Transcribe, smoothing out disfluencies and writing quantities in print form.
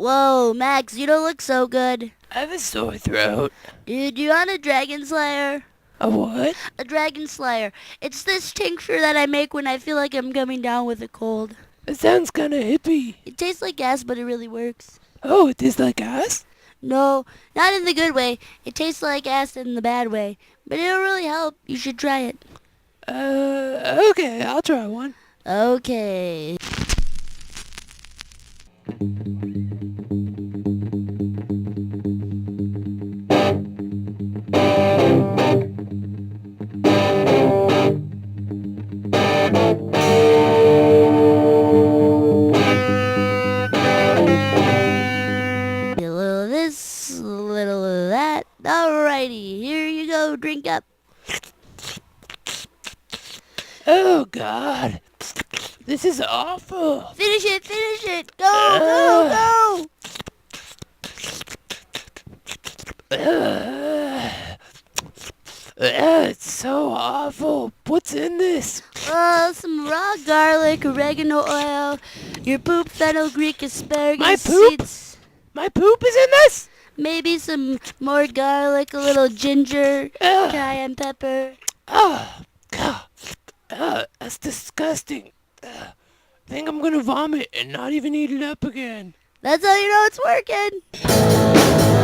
Whoa, Max, you don't look so good. I have a sore throat. Dude, you want a Dragon Slayer? A what? A Dragon Slayer. It's this tincture that I make when I feel like I'm coming down with a cold. It sounds kinda hippie. It tastes like gas, but it really works. Oh, it tastes like ass? No, not in the good way. It tastes like acid in the bad way. But it'll really help. You should try it. Okay, I'll try one. Okay. A little of this, a little of that. Alrighty, here you go. Drink up. Oh, God. This is awful. Finish it, finish it. Go, go, go. It's so awful. What's in this? Some raw garlic, oregano oil, your poop, fenugreek, asparagus My poop? seeds. My poop is in this? Maybe some more garlic, a little ginger, Ugh. cayenne pepper. Oh, God. That's disgusting. I think I'm gonna vomit and not even eat it up again. That's how you know it's working.